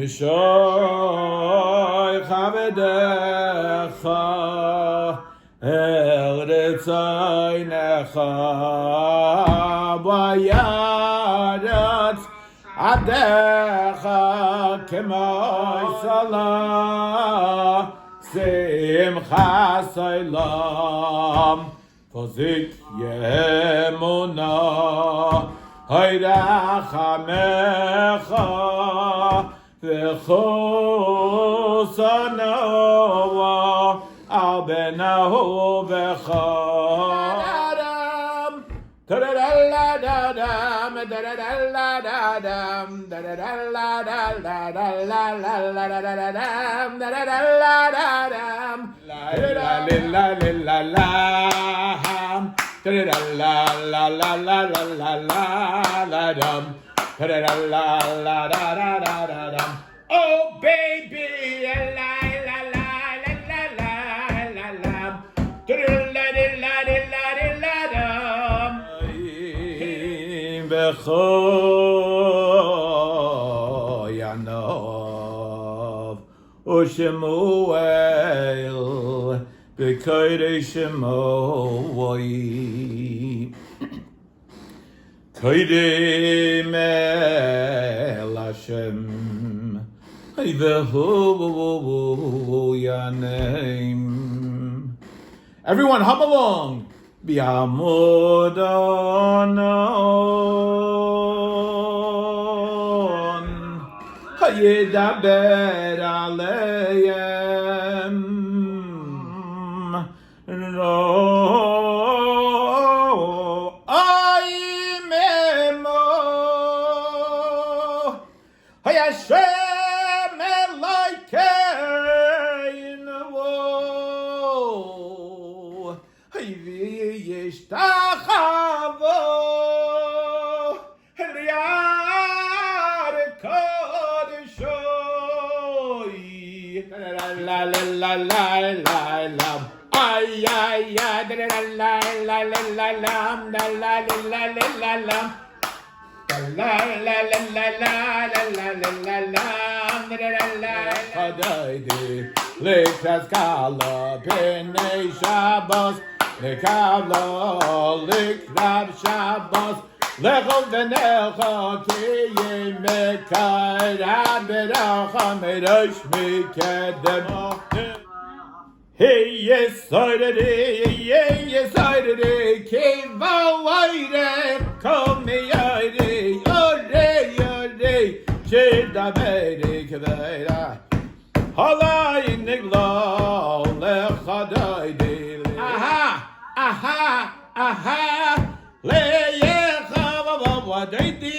Mishoy chavedecha el ritzoynecha v'yaretz adecha k'moy salah simchas olam Pozik yemuna hayrachamecha v'chusanoa al benahu v'chadam da-da-da-da-dam da-da-da-da-dam da-da-da-da-da-da-da-da-da-da-dam da-da-da-da-da-dam la-la-la-la-la-la-la-ham da-da-da-la-la-la-la-la-la-dam da-da-da-la-la-da-da-da-da-dam oh baby la-la-la-la-la-la-la-la-lam da-da-da-da-da-da-da-da-dam Yanov Ushemuel B'koydei Shemoi Koydei Mel Hashem V'hu Yaneim. Everyone hum along. B'amud Anon Hayedaber Aleim Lo Aimemo Hayashem Elokeinu Hayviyishtachavo Eliar Kodeshoy la la la la la la ay ay ay la la la la la la la la la la la la la la la la la la Chadaydi Likras Kala Pinei Shabbos Likavlo Likrav Shabbos Lechol V'necha Ki Yimekayra B'racha Merosh Mikedem Hey yesoidedi Kiva Waide Komi Yaidi Yore Shidavedi Kveira Halai Niglo Lechadaydi Aha Leyecha Vavadaydi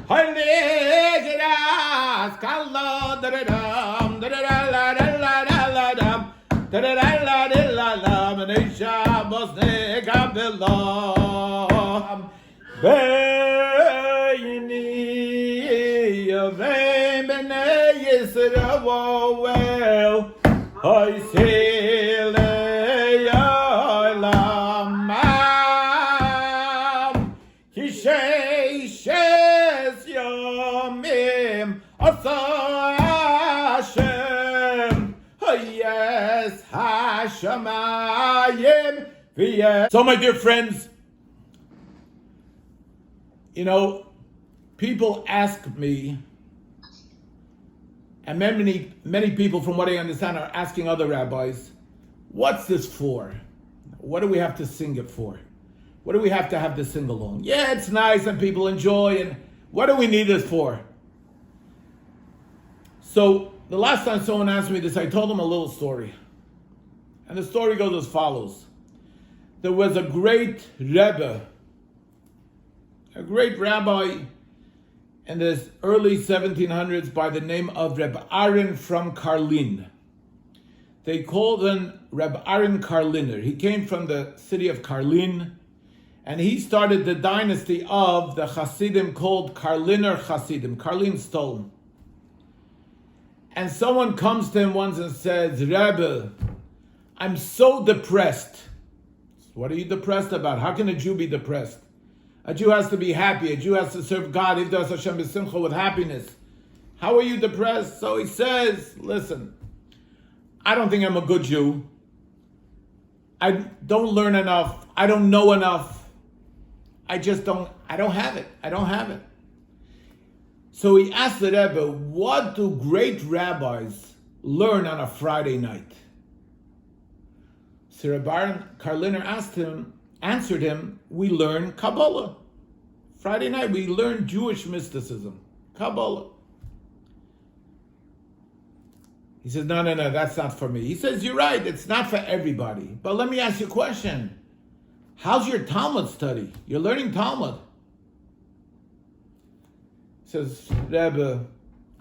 Halegiras Kala Dadadam Dadadam Da-da-da-da-da-da-da Shabbos Nekabelam Beini Yavim B'nei Yisrael Hoy Silei Olamam Kishes Yomim Asa Hashem Yes, Hashemayim. So, my dear friends, you know, people ask me, and many people, from what I understand, are asking other rabbis, what's this for? What do we have to sing it for? What do we have to have this sing along? Yeah, it's nice and people enjoy, and what do we need this for? So, the last time someone asked me this, I told them a little story. And the story goes as follows. There was a great Rebbe, a great rabbi in the early 1700s by the name of Rabbi Aaron from Karlin. They called him Rabbi Aaron Karliner. He came from the city of Karlin, and he started the dynasty of the Hasidim called Karliner Hasidim, Karlin Stone. And someone comes to him once and says, Rebbe, I'm so depressed. What are you depressed about? How can a Jew be depressed? A Jew has to be happy. A Jew has to serve God. If does Hashem b'simcha with happiness. How are you depressed? So he says, listen, I don't think I'm a good Jew. I don't learn enough. I don't know enough. I don't have it. I don't have it. So he asked the Rebbe, what do great rabbis learn on a Friday night? So Rabbi Karliner answered him, we learn Kabbalah. Friday night we learn Jewish mysticism, Kabbalah. He says, no, that's not for me. He says, you're right, it's not for everybody. But let me ask you a question. How's your Talmud study? You're learning Talmud. He says, Rebbe,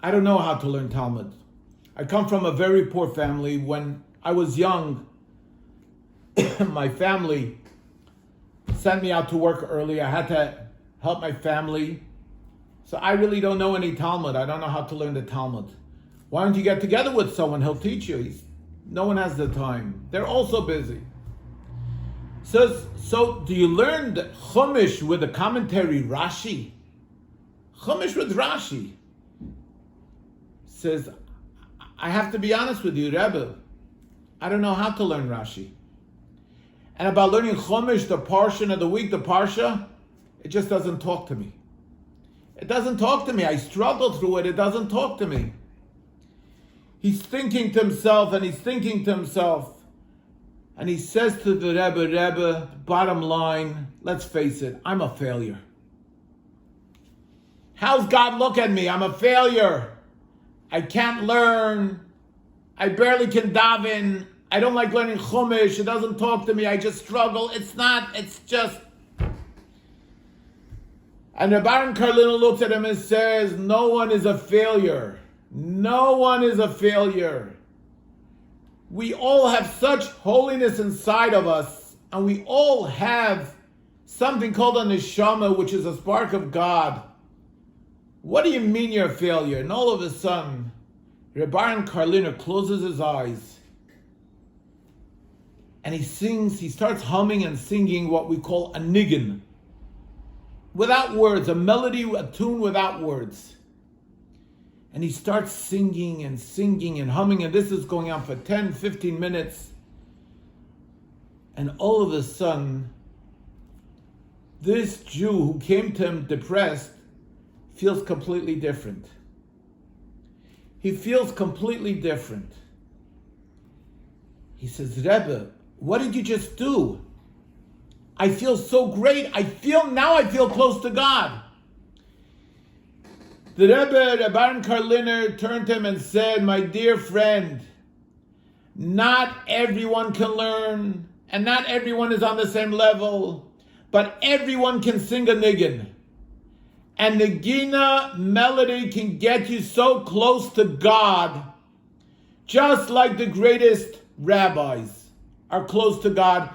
I don't know how to learn Talmud. I come from a very poor family. When I was young, my family sent me out to work early. I had to help my family. So I really don't know any Talmud. I don't know how to learn the Talmud. Why don't you get together with someone? He'll teach you. No one has the time. They're also busy. Says, so do you learn the Chumash with the commentary Rashi? Chumash with Rashi. Says, I have to be honest with you, Rebbe. I don't know how to learn Rashi. And about learning Chumash, the portion of the week, the Parsha, it just doesn't talk to me. It doesn't talk to me. I struggle through it. It doesn't talk to me. He's thinking to himself, and he says to the Rebbe, bottom line, let's face it, I'm a failure. How's God look at me? I'm a failure. I can't learn. I barely can daven. I don't like learning Chumash. It doesn't talk to me. I just struggle. It's just. And Rabbi Karliner looks at him and says, no one is a failure. No one is a failure. We all have such holiness inside of us, and we all have something called a neshama, which is a spark of God. What do you mean you're a failure? And all of a sudden, Rabbi Karliner closes his eyes, and he starts humming and singing what we call a niggin. Without words, a melody, a tune without words. And he starts singing and humming, and this is going on for 10, 15 minutes. And all of a sudden, this Jew who came to him depressed feels completely different. He feels completely different. He says, Rebbe, what did you just do? I feel so great. I feel close to God. The Rebbe, Rabbi Karliner, turned to him and said, my dear friend, not everyone can learn, and not everyone is on the same level, but everyone can sing a niggin. And nigina melody can get you so close to God, just like the greatest rabbis are close to God.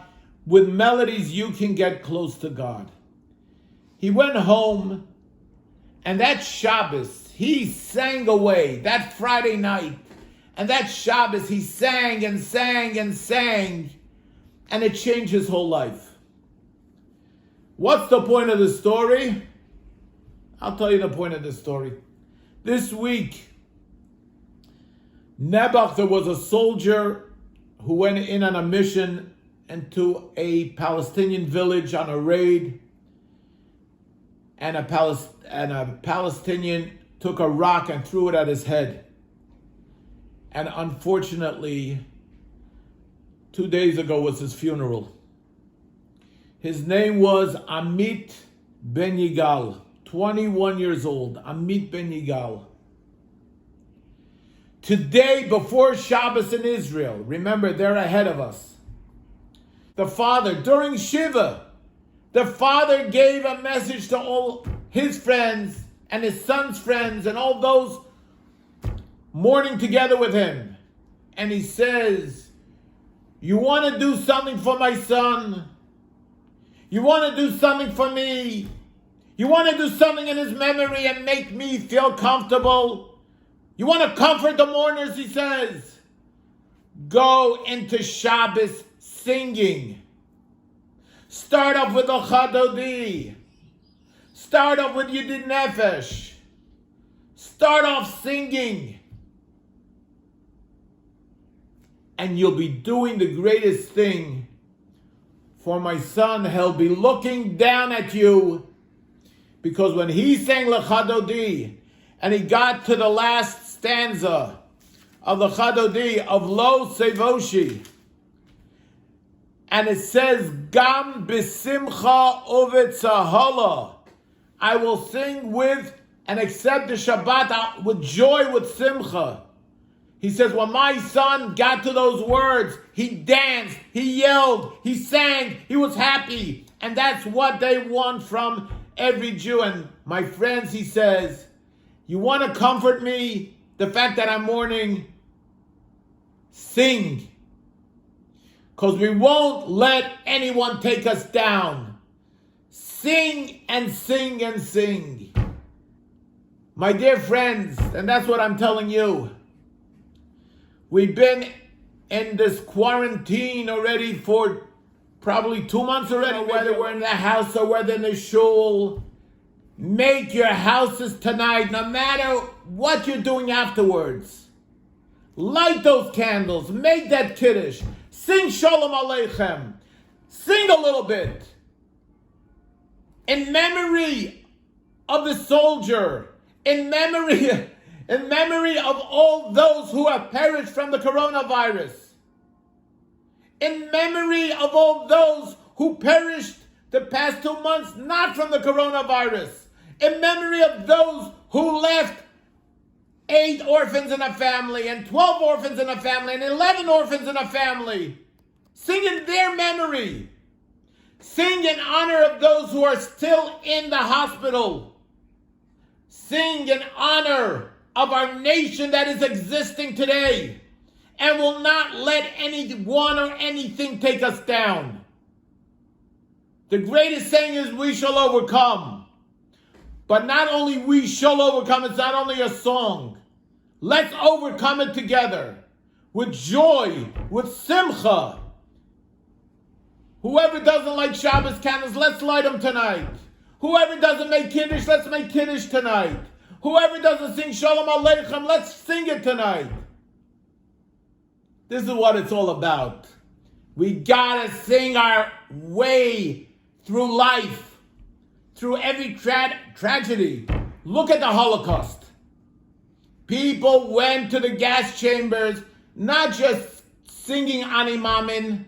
With melodies, you can get close to God. He went home, and that Shabbos, he sang away. That Friday night, and that Shabbos, he sang and sang and sang, and it changed his whole life. What's the point of the story? I'll tell you the point of the story. This week, Nebuch, there was a soldier who went in on a mission into a Palestinian village on a raid, and a Palestinian took a rock and threw it at his head. And unfortunately, 2 days ago was his funeral. His name was Amit Ben Yigal, 21 years old, Amit Ben Yigal. Today, before Shabbos in Israel, remember, they're ahead of us. The father, during Shiva, the father gave a message to all his friends and his son's friends and all those mourning together with him. And he says, you want to do something for my son? You want to do something for me? You want to do something in his memory and make me feel comfortable? You want to comfort the mourners, he says? Go into Shabbos singing. Start off with the Chadodi. Start off with Yedid Nefesh. Start off singing. And you'll be doing the greatest thing for my son. He'll be looking down at you, because when he sang L'Chadodi and he got to the last stanza of the Chadodi of Lo Sevoshi, and it says, Gam B'Simcha Uvetzahala, I will sing with and accept the Shabbat with joy, with Simcha. He says, when my son got to those words, he danced, he yelled, he sang, he was happy. And that's what they want from every Jew. And my friends, he says, you want to comfort me, the fact that I'm mourning? Sing. Because we won't let anyone take us down. Sing and sing and sing. My dear friends, and that's what I'm telling you. We've been in this quarantine already for probably 2 months already, whether we're in the house or whether in the shul. Make your houses tonight, no matter what you're doing afterwards. Light those candles, make that kiddush, sing Shalom Aleichem, sing a little bit. In memory of the soldier, in memory of all those who have perished from the coronavirus, in memory of all those who perished the past 2 months not from the coronavirus, in memory of those who left 8 orphans in a family, and 12 orphans in a family, and 11 orphans in a family. Sing in their memory. Sing in honor of those who are still in the hospital. Sing in honor of our nation that is existing today and will not let anyone or anything take us down. The greatest saying is, we shall overcome. But not only we shall overcome, it's not only a song. Let's overcome it together with joy, with simcha. Whoever doesn't like Shabbos candles, let's light them tonight. Whoever doesn't make kiddush, let's make kiddush tonight. Whoever doesn't sing Shalom Aleichem, let's sing it tonight. This is what it's all about. We gotta sing our way through life, through every tragedy. Look at the Holocaust. People went to the gas chambers, not just singing Ani Mamin,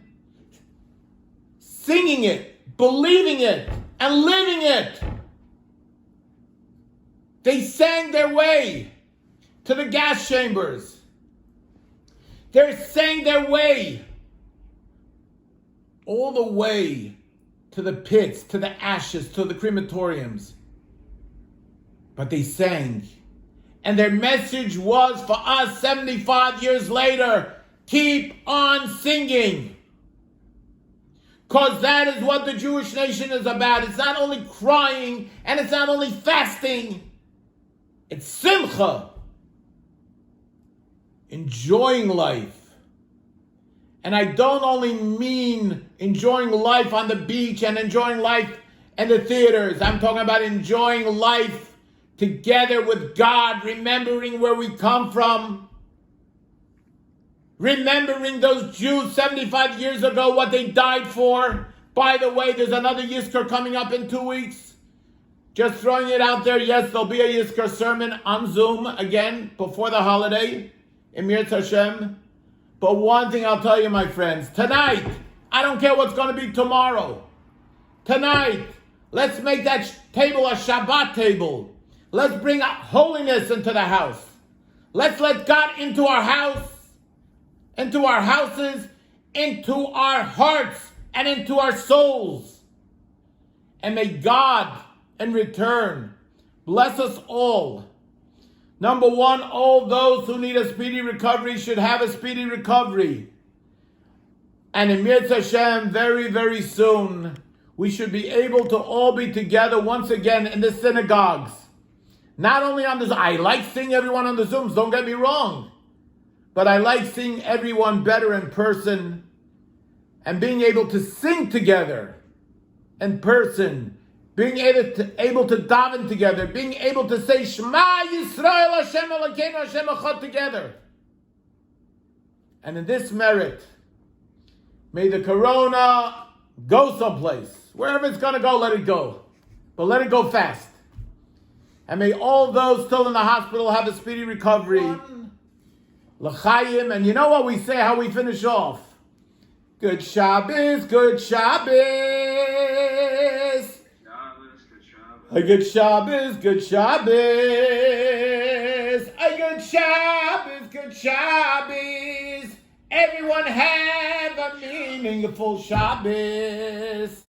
singing it, believing it, and living it. They sang their way to the gas chambers. They sang their way all the way to the pits, to the ashes, to the crematoriums. But they sang. And their message was for us 75 years later, keep on singing. Because that is what the Jewish nation is about. It's not only crying and it's not only fasting. It's simcha. Enjoying life. And I don't only mean enjoying life on the beach and enjoying life in the theaters. I'm talking about enjoying life together with God, remembering where we come from. Remembering those Jews 75 years ago, what they died for. By the way, there's another Yizkor coming up in 2 weeks. Just throwing it out there. Yes, there'll be a Yizkor sermon on Zoom again before the holiday. Emir Hashem. But one thing I'll tell you, my friends. Tonight, I don't care what's going to be tomorrow. Tonight, let's make that table a Shabbat table. Let's bring holiness into the house. Let's let God into our house, into our houses, into our hearts, and into our souls. And may God, in return, bless us all. Number one, all those who need a speedy recovery should have a speedy recovery. And in Mirz Hashem, very, very soon, we should be able to all be together once again in the synagogues. Not only on this, I like seeing everyone on the Zooms, don't get me wrong. But I like seeing everyone better in person and being able to sing together in person being able to daven together, being able to say Shema Yisrael Hashem Elokeinu Hashem Echad together. And in this merit, may the corona go someplace. Wherever it's going to go, let it go. But let it go fast. And may all those still in the hospital have a speedy recovery. L'chaim. And you know what we say, how we finish off? Good Shabbos, good Shabbos. A good Shabbos, good Shabbos. A good Shabbos, good Shabbos. Everyone have a meaningful Shabbos.